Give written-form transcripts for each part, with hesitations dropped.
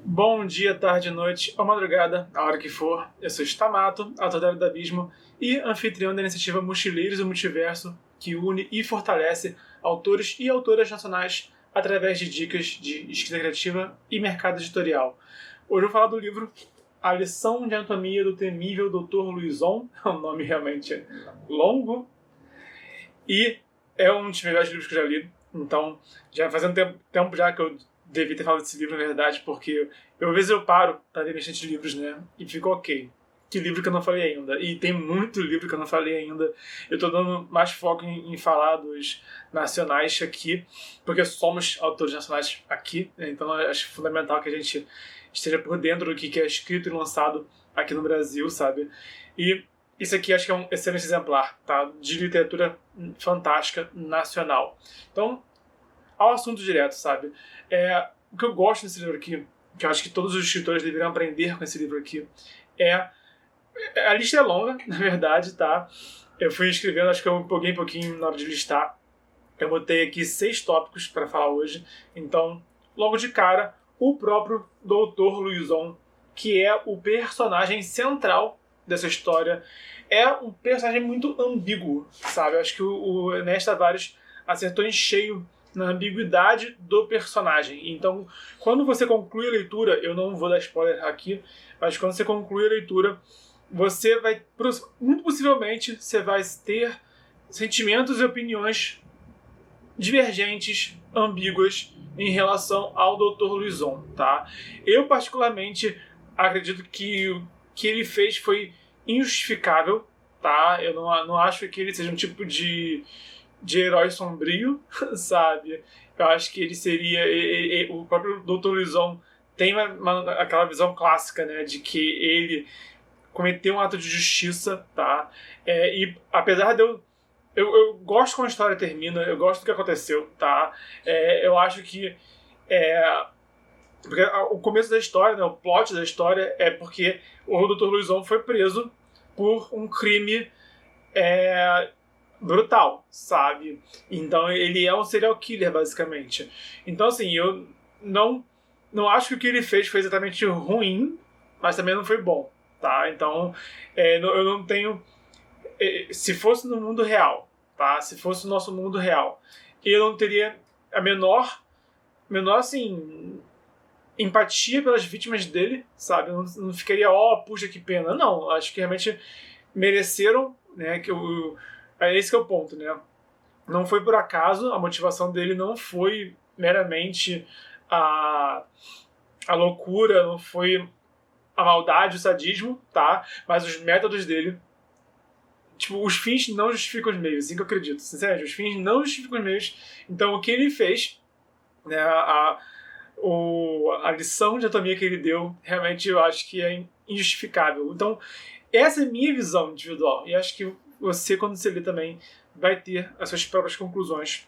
Bom dia, tarde, noite ou madrugada, a hora que for. Eu sou Stamato, autor da Era do Abismo e anfitrião da iniciativa Mochileiros do Multiverso, que une e fortalece autores e autoras nacionais através de dicas de escrita criativa e mercado editorial. Hoje eu vou falar do livro A Lição de Anatomia do Temível Dr. Luizon, um nome realmente longo, e é um dos melhores livros que eu já li. Então, já faz um tempo já que eu devia ter falado desse livro, na verdade, porque às vezes eu paro para ler bastante livros, né? E fico ok. Que livro que eu não falei ainda? E tem muito livro que eu não falei ainda. Eu tô dando mais foco em falar dos nacionais aqui, porque somos autores nacionais aqui, né? Então eu acho fundamental que a gente esteja por dentro do que é escrito e lançado aqui no Brasil, sabe? E isso aqui acho que é um excelente exemplar, tá? De literatura fantástica nacional. Então, ao assunto direto, sabe? O que eu gosto desse livro aqui, que eu acho que todos os escritores deveriam aprender com esse livro aqui, é... A lista é longa, na verdade, tá? Eu fui escrevendo, acho que eu empolguei um pouquinho na hora de listar. Eu botei aqui 6 tópicos para falar hoje. Então, logo de cara, o próprio Dr. Luizon, que é o personagem central dessa história, é um personagem muito ambíguo, sabe? Eu acho que o Ernesto Tavares acertou em cheio na ambiguidade do personagem. Então, quando você conclui a leitura, eu não vou dar spoiler aqui, mas quando você conclui a leitura, você vai, muito possivelmente, você vai ter sentimentos e opiniões divergentes, ambíguas, em relação ao Dr. Luizon, tá? Eu, particularmente, acredito que o que ele fez foi injustificável, tá? Eu não acho que ele seja um tipo de herói sombrio, sabe? Eu acho que ele seria... o próprio Dr. Luizon tem aquela visão clássica, né? De que ele cometeu um ato de justiça, tá? E apesar de eu gosto como a história termina, eu gosto do que aconteceu, tá? Eu acho que... porque o começo da história, né, o plot da história é porque o Dr. Luizon foi preso por um crime brutal, sabe? Então ele é um serial killer, basicamente. Então, assim, eu não acho que o que ele fez foi exatamente ruim, mas também não foi bom, tá? Então, eu não tenho... se fosse no mundo real, tá? Se fosse o nosso mundo real, eu não teria a menor assim, empatia pelas vítimas dele, sabe? Eu não ficaria, puxa, que pena. Não, acho que realmente mereceram, né? Esse que é o ponto, né? Não foi por acaso, a motivação dele não foi meramente a loucura, não foi a maldade, o sadismo, tá? Mas os métodos dele, tipo, os fins não justificam os meios, assim que eu acredito. Sinceramente, os fins não justificam os meios. Então, o que ele fez, né, a lição de anatomia que ele deu, realmente eu acho que é injustificável. Então, essa é a minha visão individual. E acho que você, quando você lê também, vai ter as suas próprias conclusões.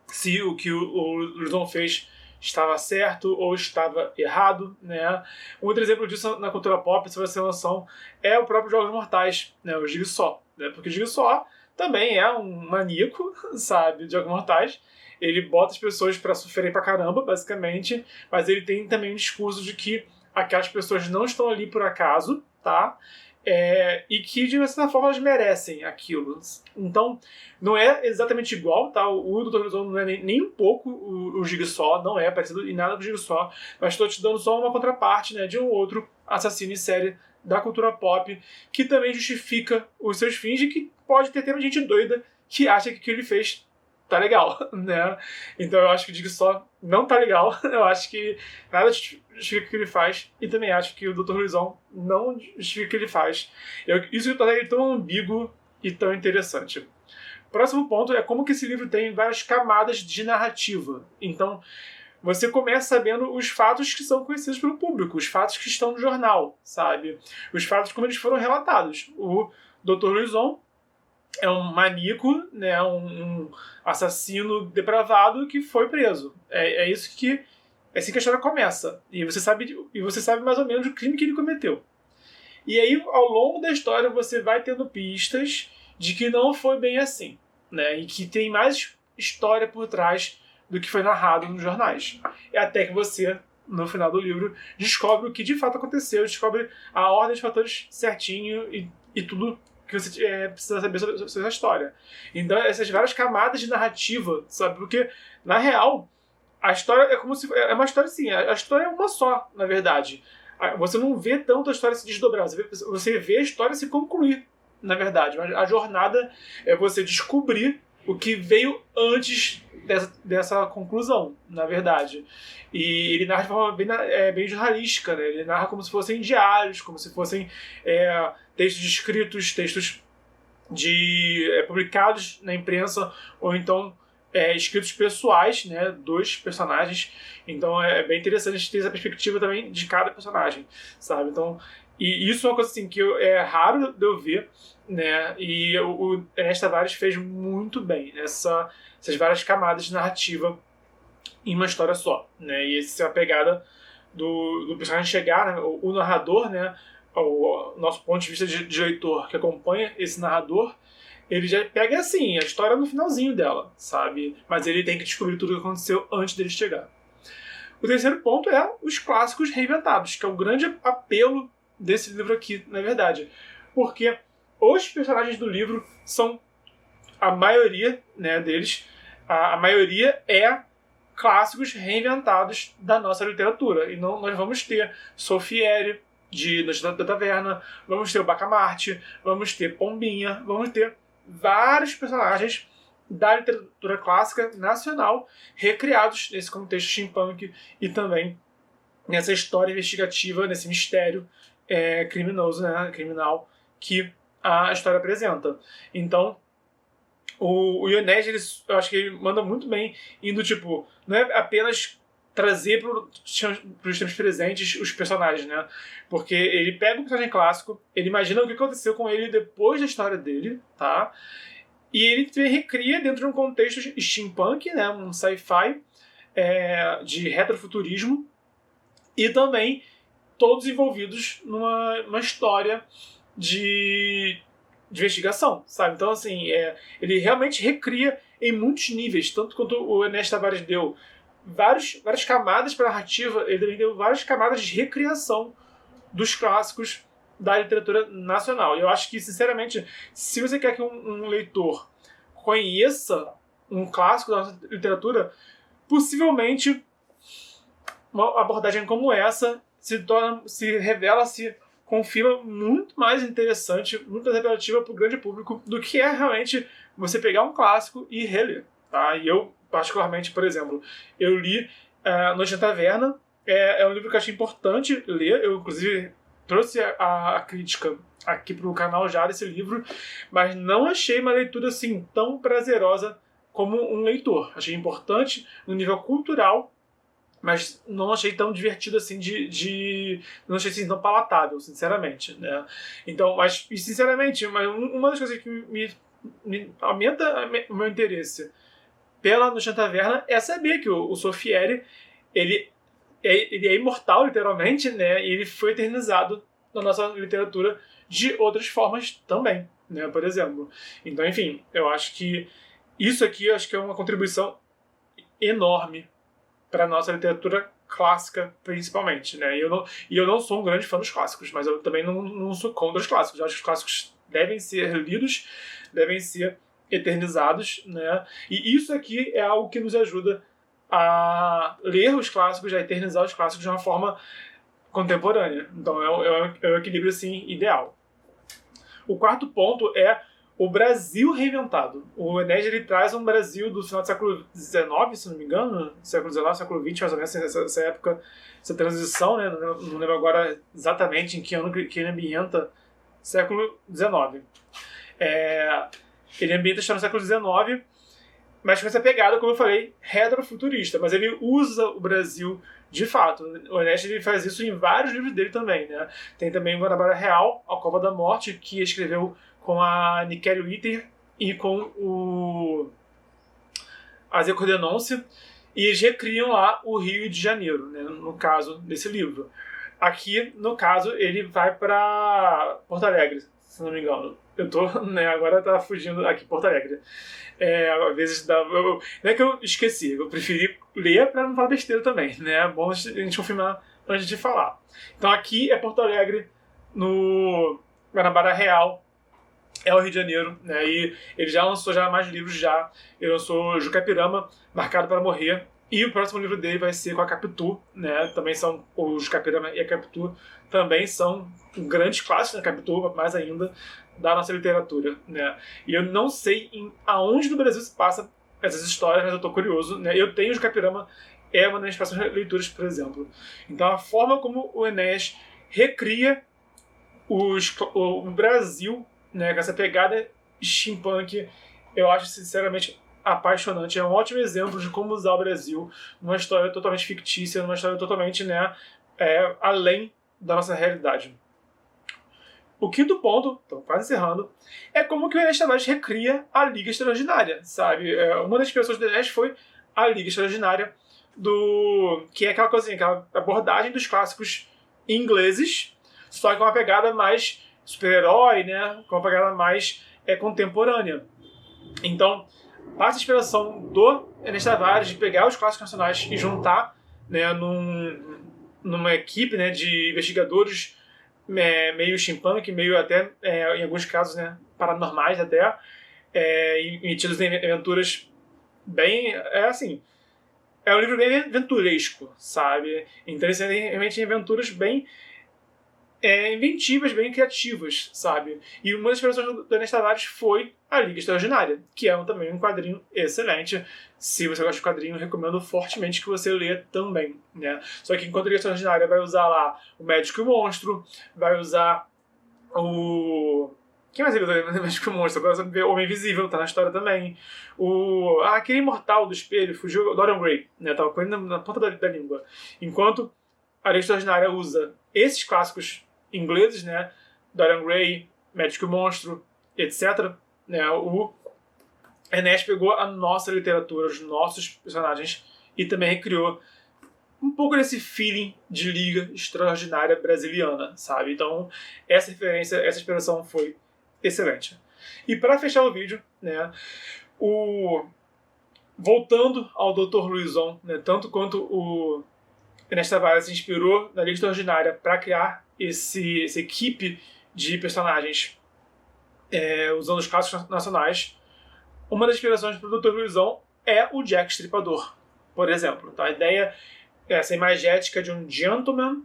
Se o que o Luizon fez estava certo ou estava errado, né? Um outro exemplo disso na cultura pop, se você tem noção, é o próprio Jogos Mortais, né? O Jigsaw, né? Porque o Jigsaw também é um maníaco, sabe, de Jogos Mortais. Ele bota as pessoas para sofrerem pra caramba, basicamente, mas ele tem também um discurso de que aquelas pessoas não estão ali por acaso, tá? E que, de certa forma, elas merecem aquilo. Então, não é exatamente igual, tá? O Dr. Luizon não é nem um pouco o Jigsaw, não é parecido em nada com o Jigsaw, mas estou te dando só uma contraparte, né, de um outro assassino em série da cultura pop que também justifica os seus fins e que pode ter gente doida que acha que o que ele fez tá legal, né? Então eu acho que o Jigsaw não tá legal, eu acho que nada justifica o que ele faz, e também acho que o Dr. Luizon não justifica o que ele faz. Isso que torna ele tão ambíguo e tão interessante. O próximo ponto é como que esse livro tem várias camadas de narrativa. Então, você começa sabendo os fatos que são conhecidos pelo público, os fatos que estão no jornal, sabe? Os fatos como eles foram relatados. O Dr. Luizon é um maníaco, né, um assassino depravado que foi preso. É isso que... É assim que a história começa. E você sabe mais ou menos o crime que ele cometeu. E aí, ao longo da história, você vai tendo pistas de que não foi bem assim, né? E que tem mais história por trás do que foi narrado nos jornais. É até que você no final do livro, descobre o que de fato aconteceu, descobre a ordem dos fatores certinho e tudo que você precisa saber sobre essa história. Então, essas várias camadas de narrativa, sabe? Porque, na real, a história é como se... É uma história assim, a história é uma só, na verdade. Você não vê tanto a história se desdobrar, você vê a história se concluir, na verdade. Mas a jornada é você descobrir o que veio antes dessa conclusão, na verdade. E ele narra de forma bem jornalística, né? Ele narra como se fossem diários, como se fossem textos escritos, textos publicados na imprensa, ou então escritos pessoais, né, dos personagens. Então é bem interessante ter essa perspectiva também de cada personagem, sabe? Então, e isso é uma coisa assim que é raro de eu ver, né? E o Ernesto Tavares fez muito bem essas várias camadas de narrativa em uma história só, né? E essa é a pegada do personagem chegar, né? O narrador, né? O nosso ponto de vista de leitor que acompanha esse narrador, ele já pega assim a história no finalzinho dela, sabe? Mas ele tem que descobrir tudo o que aconteceu antes dele chegar. O terceiro ponto é os clássicos reinventados, que é o grande apelo desse livro aqui, na verdade. Porque os personagens do livro são, a maioria, né, deles, a maioria é clássicos reinventados da nossa literatura. E não, nós vamos ter Sofiery, de Noite da Taverna, vamos ter o Bacamarte, vamos ter Pombinha, vamos ter vários personagens da literatura clássica nacional recriados nesse contexto steampunk e também nessa história investigativa, nesse mistério criminoso, né, criminal que a história apresenta. Então, o Ionesco, eu acho que ele manda muito bem, indo tipo, não é apenas trazer para os tempos presentes os personagens, né? Porque ele pega um personagem clássico, ele imagina o que aconteceu com ele depois da história dele, tá? E ele recria dentro de um contexto steampunk, né? Um sci-fi de retrofuturismo e também todos envolvidos numa história de investigação, sabe? Então, assim, ele realmente recria em muitos níveis, tanto quanto o Ernesto Tavares deu várias camadas para a narrativa, ele também deu várias camadas de recriação dos clássicos da literatura nacional. E eu acho que, sinceramente, se você quer que um leitor conheça um clássico da nossa literatura, possivelmente uma abordagem como essa se confirma muito mais interessante, muito mais apelativa para o grande público do que é realmente você pegar um clássico e reler. Tá? E eu, particularmente, por exemplo, eu li Noite da Taverna, é um livro que eu achei importante ler, eu inclusive trouxe a crítica aqui para o canal já desse livro, mas não achei uma leitura assim tão prazerosa como um leitor. Achei importante no nível cultural, mas não achei tão divertido assim não achei assim tão palatável, sinceramente, né? Então, sinceramente, uma das coisas que me aumenta o meu interesse pela Noite da Taverna é saber que o Sofiery, ele é imortal, literalmente, né? E ele foi eternizado na nossa literatura de outras formas também, né? Por exemplo. Então, enfim, eu acho que isso aqui é uma contribuição enorme para a nossa literatura clássica, principalmente, né? E eu não sou um grande fã dos clássicos, mas eu também não sou contra os clássicos. Eu acho que os clássicos devem ser lidos, devem ser eternizados, né? E isso aqui é algo que nos ajuda a ler os clássicos, a eternizar os clássicos de uma forma contemporânea. Então é um equilíbrio assim ideal. O quarto ponto é o Brasil reinventado. O Enéas ele traz um Brasil do final do século XIX, se não me engano, século XIX, século XX, mais ou menos, essa época, essa transição, né? Não lembro agora exatamente em que ano que ele ambienta, século XIX. Ele ambienta no século XIX, mas com essa pegada, como eu falei, retrofuturista. Mas ele usa o Brasil de fato. O Ernesto ele faz isso em vários livros dele também, né? Tem também o Guanabara Real, A Cova da Morte, que escreveu com a Nicole Witter e com a Zé Cordenonce, e eles recriam lá o Rio de Janeiro, né, no caso desse livro. Aqui, no caso, ele vai para Porto Alegre, se não me engano. Eu tô, né, agora tá fugindo aqui, Porto Alegre. Às vezes dá. Não é que eu esqueci, eu preferi ler pra não falar besteira também, né? É bom a gente confirmar antes de falar. Então aqui é Porto Alegre, no Guanabara Real, é o Rio de Janeiro, né? E ele já lançou mais livros já. Ele lançou Jucapirama, Marcado para Morrer. E o próximo livro dele vai ser com a Capitu, né? Também são o Jucapirama e a Capitu também são grandes clássicos da Capitu, mais ainda da nossa literatura, né? E eu não sei aonde no Brasil se passa essas histórias, mas eu tô curioso, né? Eu tenho o Jucapirama, é uma das minhas próximas leituras, por exemplo. Então a forma como o Enéas recria o Brasil, né, com essa pegada steampunk, eu acho sinceramente apaixonante. É um ótimo exemplo de como usar o Brasil numa história totalmente fictícia, numa história totalmente, né, além da nossa realidade. O quinto ponto, estou quase encerrando, é como que o Ernesto Tavares recria a Liga Extraordinária, sabe? Uma das pessoas do Ernesto foi a Liga Extraordinária, que é aquela coisinha, aquela abordagem dos clássicos ingleses, só que com uma pegada mais super-herói, né? Com uma pegada mais contemporânea. Então, passa a inspiração do Ernesto Tavares de pegar os clássicos nacionais e juntar, né, numa equipe, né, de investigadores meio steampunk, meio até, em alguns casos, né, paranormais até, metidos em aventuras bem, assim, é um livro bem aventuresco, sabe? Então ele tem realmente aventuras bem inventivas, bem criativas, sabe? E uma das inspirações do Ernesto Tavares foi a Liga Extraordinária, que é também um quadrinho excelente. Se você gosta de quadrinho, eu recomendo fortemente que você leia também, né? Só que enquanto a Liga Extraordinária vai usar lá o Médico e o Monstro, vai usar o... Quem mais é o Médico e o Monstro? Agora você vê o Homem Invisível, tá na história também. Aquele imortal do espelho, fugiu, o Dorian Gray, né? Tava com ele na ponta da língua. Enquanto a Liga Extraordinária usa esses clássicos ingleses, né? Dorian Gray, Médico e Monstro, etc. Né? O Ernesto pegou a nossa literatura, os nossos personagens e também recriou um pouco desse feeling de Liga Extraordinária brasiliana, sabe? Então, essa referência, essa inspiração foi excelente. E para fechar o vídeo, né? Voltando ao Dr. Luizon, né? Tanto quanto o Ernesto Tavares se inspirou na Liga Extraordinária para criar essa equipe de personagens usando os clássicos nacionais. Uma das inspirações para o Dr. Luizão é o Jack Stripador, por exemplo. Então, a ideia é essa imagética de um gentleman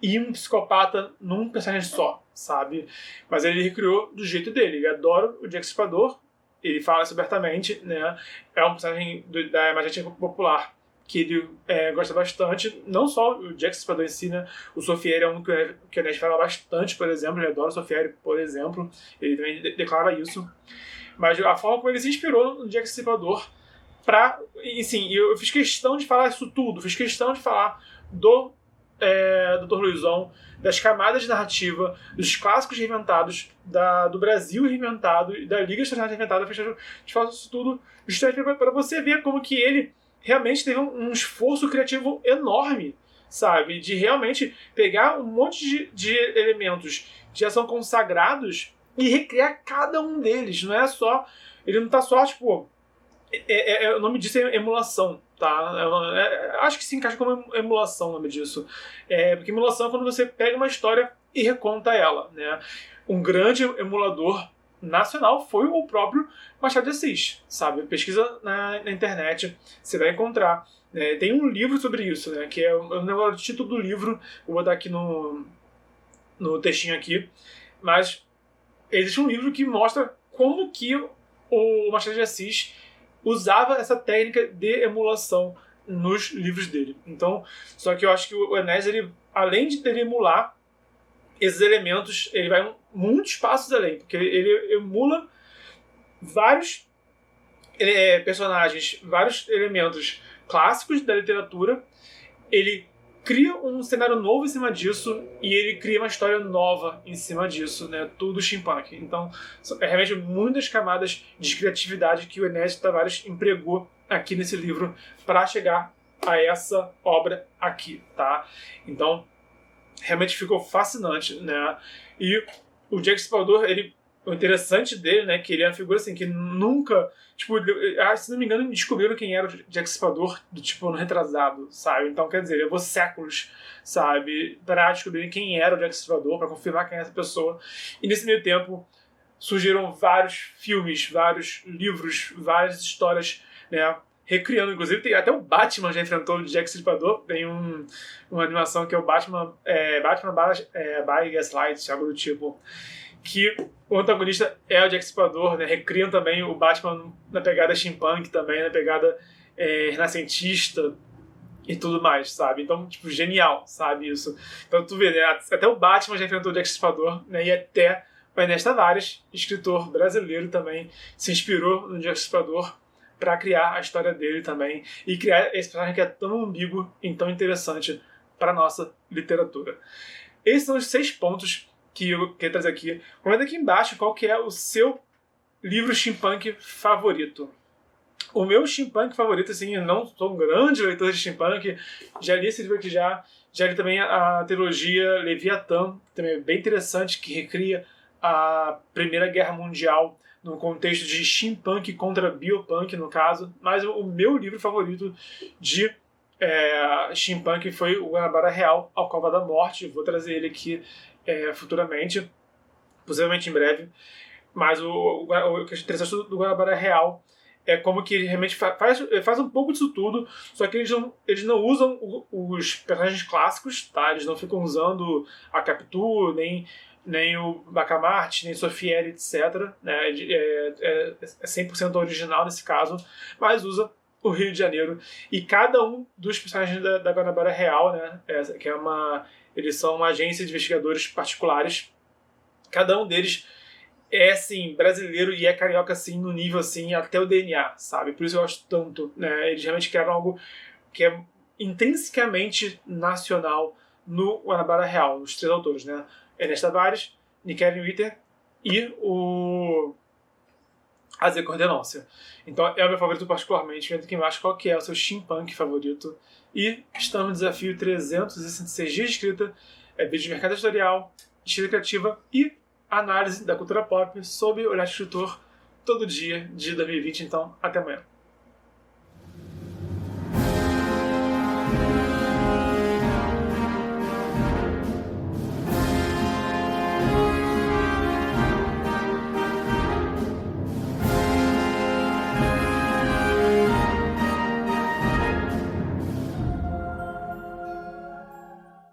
e um psicopata num personagem só, sabe? Mas ele recriou do jeito dele. Ele adora o Jack Stripador, ele fala isso abertamente, né? É um personagem da imagética popular que ele gosta bastante. Não só o Jack Stripador em si, né? O Sofieri é um que o Ernesto fala bastante, por exemplo. Ele adora o Sofieri, por exemplo. Ele também declara isso. Mas a forma como ele se inspirou no Jack Stripador assim, eu fiz questão de falar isso tudo. Fiz questão de falar do Dr. Luizão, das camadas de narrativa, dos clássicos reinventados, do Brasil reinventado e da Liga Extraordinária reinventada. Fiz questão de falar isso tudo justamente para você ver como que ele realmente teve um esforço criativo enorme, sabe? De realmente pegar um monte de elementos que já são consagrados e recriar cada um deles. Não é só... Ele não tá só, tipo... o nome disso é emulação, tá? Acho que se encaixa como emulação o nome disso. Porque emulação é quando você pega uma história e reconta ela, né? Um grande emulador nacional foi o próprio Machado de Assis, sabe? Pesquisa na internet, você vai encontrar. Tem um livro sobre isso, né? Que é o título do livro, vou botar aqui no textinho aqui, mas existe um livro que mostra como que o Machado de Assis usava essa técnica de emulação nos livros dele. Então, só que eu acho que o Enéas, ele, além de ele emular esses elementos, ele vai muitos passos além, porque ele emula vários personagens, vários elementos clássicos da literatura, ele cria um cenário novo em cima disso e ele cria uma história nova em cima disso, né? Tudo steampunk. Então, realmente muitas camadas de criatividade que o Ernesto Tavares empregou aqui nesse livro para chegar a essa obra aqui, tá? Então, realmente ficou fascinante, né? E o Jack Stripador, o interessante dele, né, que ele é uma figura assim, que nunca, tipo, se não me engano, descobriram quem era o Jack Stripador do tipo ano retrasado, sabe? Então, quer dizer, levou séculos, sabe, para descobrir quem era o Jack Stripador, para confirmar quem é essa pessoa. E nesse meio tempo surgiram vários filmes, vários livros, várias histórias, né, recriando. Inclusive, tem até o Batman já enfrentou o Jack Stripador. Tem uma animação que é o Batman by Gaslight, algo do tipo. Que o antagonista é o Jack Stripador, né? Recriam também o Batman na pegada steampunk também, na pegada renascentista e tudo mais, sabe? Então, tipo, genial, sabe, isso. Então, tu vê, né? Até o Batman já enfrentou o Jack Stripador, né? E até o Ernesto Tavares, escritor brasileiro também, se inspirou no Jack Stripador para criar a história dele também e criar esse personagem que é tão ambíguo e tão interessante para a nossa literatura. Esses são os 6 pontos que eu quero trazer aqui. Comenta aqui embaixo qual que é o seu livro steampunk favorito. O meu steampunk favorito, assim, eu não sou um grande leitor de steampunk, já li esse livro aqui já li também a trilogia Leviatã, que também é bem interessante, que recria a Primeira Guerra Mundial no contexto de steampunk contra biopunk, no caso. Mas o meu livro favorito de steampunk foi o Guanabara Real, A Cova da Morte. Vou trazer ele aqui futuramente, possivelmente em breve. Mas o que é interessante do Guanabara Real é como que ele realmente faz um pouco disso tudo, só que eles não usam os personagens clássicos, tá? Eles não ficam usando a Capitu, nem o Bacamarte, nem Sofieri, etc. Né? É 100% original nesse caso, mas usa o Rio de Janeiro. E cada um dos personagens da Guanabara Real, né? Que eles são uma agência de investigadores particulares, cada um deles é, assim, brasileiro e é carioca, assim, no nível, assim, até o DNA, sabe? Por isso eu gosto tanto, né? Eles realmente criaram algo que é intrinsecamente nacional no Guanabara Real, os 3 autores, né? Ernesto Tavares, Nickelin Witter e o Aze Cordenância. Então é o meu favorito particularmente. Comenta aqui embaixo qual que é o seu steampunk favorito. E estamos no desafio 366 dias de escrita, vídeo de mercado editorial, escrita criativa e análise da cultura pop sob o olhar de escritor todo dia de 2020. Então, até amanhã.